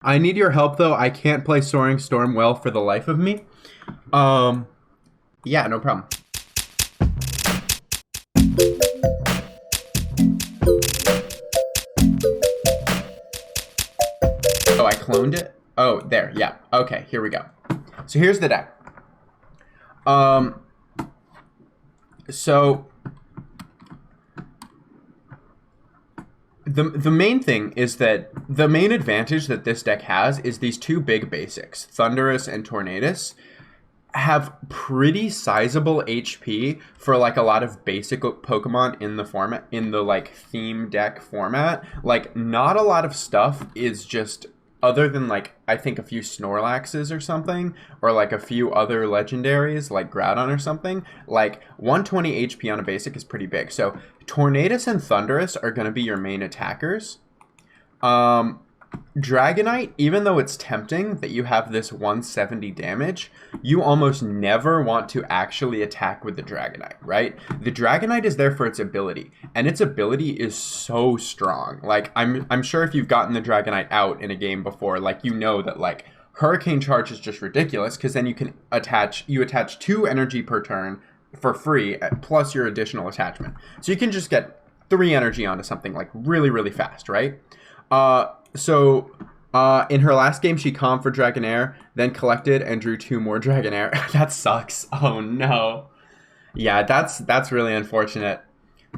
I need your help though. I can't play Soaring Storm well for the life of me. Um, yeah, no problem. Oh, I cloned it? Oh, there, yeah. Okay, here we go. So here's the deck. Um, so the main thing is that the main advantage that this deck has is these two big basics, Thunderous and Tornadus, have pretty sizable HP for like a lot of basic Pokemon in the format, in the like theme deck format. Like not a lot of stuff is just, other than like I think a few Snorlaxes or something, or like a few other legendaries like Groudon or something. Like 120 HP on a basic is pretty big. So Tornadus and Thunderous are going to be your main attackers. Um, Dragonite, even though it's tempting that you have this 170 damage, you almost never want to actually attack with the Dragonite, right? The Dragonite is there for its ability, and its ability is so strong. Like, I'm sure if you've gotten the Dragonite out in a game before, like, you know that, like, Hurricane Charge is just ridiculous, because then you attach 2 energy per turn for free, plus your additional attachment. So you can just get 3 energy onto something, like, really, really fast, right? In her last game, she calmed for Dragonair, then collected and drew 2 more Dragonair. That sucks. Oh no. Yeah, that's really unfortunate.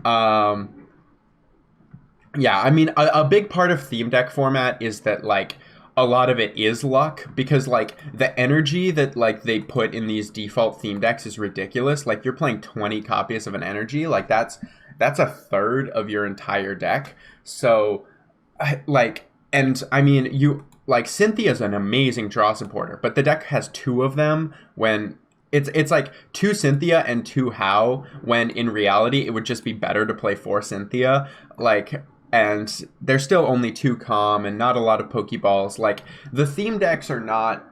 Um, yeah, I mean, a big part of theme deck format is that like a lot of it is luck, because like the energy that like they put in these default theme decks is ridiculous. Like you're playing 20 copies of an energy, like that's a third of your entire deck. So like, and I mean, you like Cynthia's an amazing draw supporter, but the deck has 2 of them when it's like 2 Cynthia and 2 How, when in reality it would just be better to play 4 Cynthia. Like, and there's still only 2 Calm and not a lot of Pokeballs. Like the theme decks are not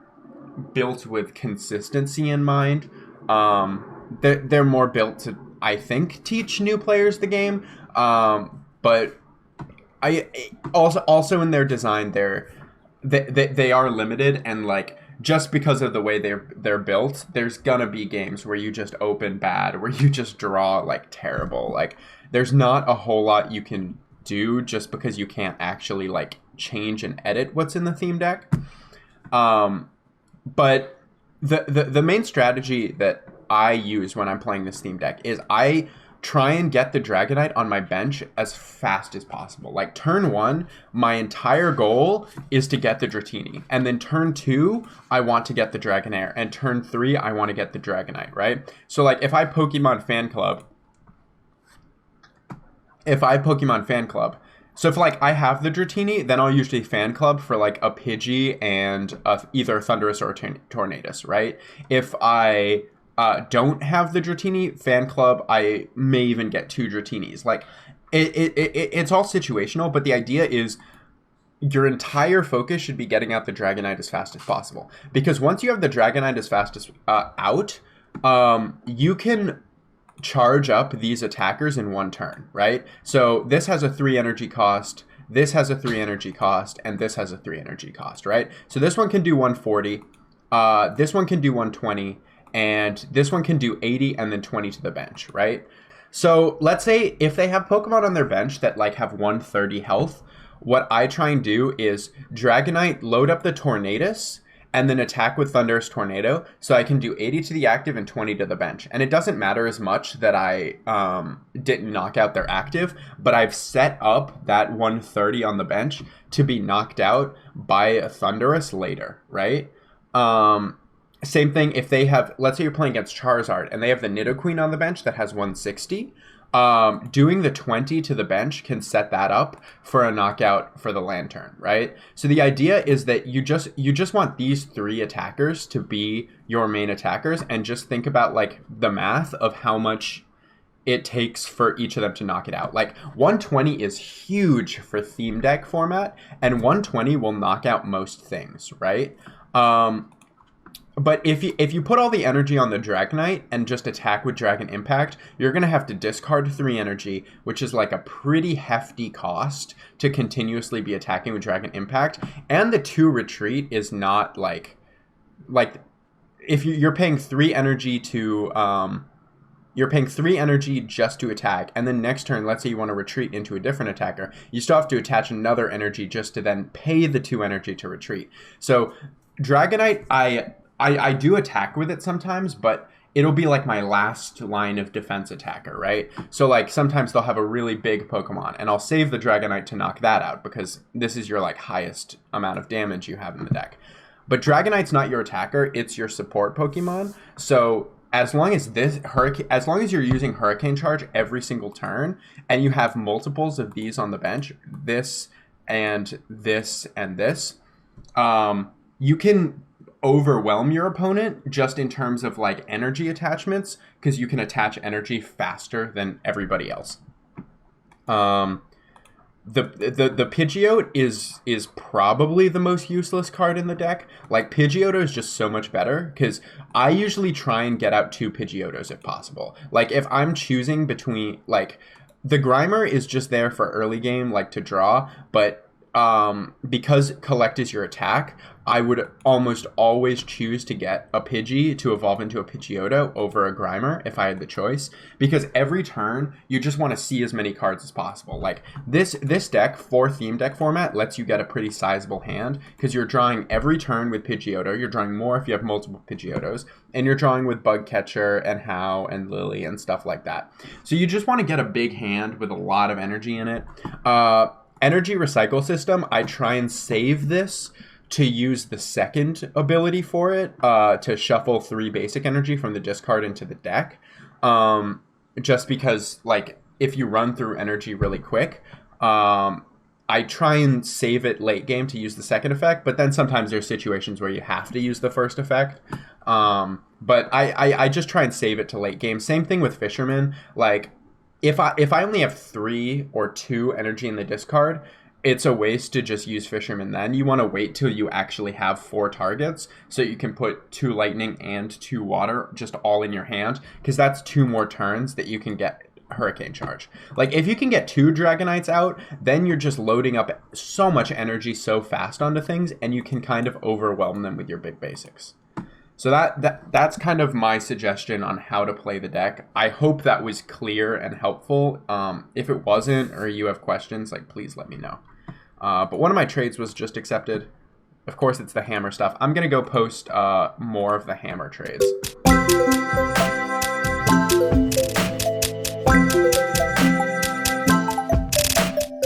built with consistency in mind. They're more built to, I think, teach new players the game. But I also in their design, they are limited, and like just because of the way they're built, there's gonna be games where you just open bad, where you just draw like terrible. Like there's not a whole lot you can do just because you can't actually like change and edit what's in the theme deck. But the main strategy that I use when I'm playing this theme deck is I try and get the Dragonite on my bench as fast as possible. Like turn 1, my entire goal is to get the Dratini. And then turn 2, I want to get the Dragonair. And turn 3, I want to get the Dragonite, right? So like if I Pokemon Fan Club, so if like I have the Dratini, then I'll usually Fan Club for like a Pidgey and either Thunderous or Tornadus, right? If I don't have the Dratini, Fan Club, I may even get 2 Dratinis. Like, it's all situational, but the idea is your entire focus should be getting out the Dragonite as fast as possible. Because once you have the Dragonite as fast as out, you can charge up these attackers in 1 turn, right? So this has a 3 energy cost, this has a 3 energy cost, and this has a 3 energy cost, right? So this one can do 140, this one can do 120, and this one can do 80 and then 20 to the bench, right? So let's say if they have Pokemon on their bench that like have 130 health, what I try and do is Dragonite, load up the Tornadus, and then attack with Thunderous Tornado, so I can do 80 to the active and 20 to the bench. And it doesn't matter as much that I didn't knock out their active, but I've set up that 130 on the bench to be knocked out by a Thunderous later, right? Same thing if they have, let's say you're playing against Charizard and they have the Nidoqueen on the bench that has 160. Doing the 20 to the bench can set that up for a knockout for the Lantern, right? So the idea is that you just want these 3 attackers to be your main attackers, and just think about like the math of how much it takes for each of them to knock it out. Like 120 is huge for theme deck format, and 120 will knock out most things, right? But if you put all the energy on the Dragonite and just attack with Dragon Impact, you're going to have to discard 3 energy, which is like a pretty hefty cost to continuously be attacking with Dragon Impact. And the 2 retreat is not like if you're paying 3 energy to you're paying 3 energy just to attack, and then next turn, let's say you want to retreat into a different attacker, you still have to attach another energy just to then pay the 2 energy to retreat. So Dragonite, I do attack with it sometimes, but it'll be like my last line of defense attacker, right? So like sometimes they'll have a really big Pokemon, and I'll save the Dragonite to knock that out because this is your like highest amount of damage you have in the deck. But Dragonite's not your attacker, it's your support Pokemon. So as long as you're using Hurricane Charge every single turn, and you have multiples of these on the bench, this and this and this, you can overwhelm your opponent just in terms of like energy attachments, because you can attach energy faster than everybody else. The Pidgeot is probably the most useless card in the deck. Like Pidgeotto is just so much better because I usually try and get out 2 Pidgeottos if possible. Like if I'm choosing between, like, the Grimer is just there for early game, like to draw, but because collect is your attack, I would almost always choose to get a Pidgey to evolve into a Pidgeotto over a Grimer if I had the choice, because every turn you just want to see as many cards as possible. Like this deck for theme deck format lets you get a pretty sizable hand because you're drawing every turn with Pidgeotto. You're drawing more if you have multiple Pidgeottos, and you're drawing with Bug Catcher and How and Lily and stuff like that. So you just want to get a big hand with a lot of energy in it. Energy Recycle System, I try and save this to use the second ability for it, to shuffle 3 basic energy from the discard into the deck. Just because, like, if you run through energy really quick, I try and save it late game to use the second effect, but then sometimes there's situations where you have to use the first effect. But I just try and save it to late game. Same thing with Fisherman. Like, if I only have 3 or 2 energy in the discard, it's a waste to just use Fisherman then. You want to wait till you actually have 4 targets so you can put 2 lightning and 2 water just all in your hand, because that's 2 more turns that you can get Hurricane Charge. Like if you can get 2 Dragonites out, then you're just loading up so much energy so fast onto things, and you can kind of overwhelm them with your big basics. So that's kind of my suggestion on how to play the deck. I hope that was clear and helpful. If it wasn't, or you have questions, like, please let me know. But one of my trades was just accepted. Of course, it's the hammer stuff. I'm going to go post more of the hammer trades.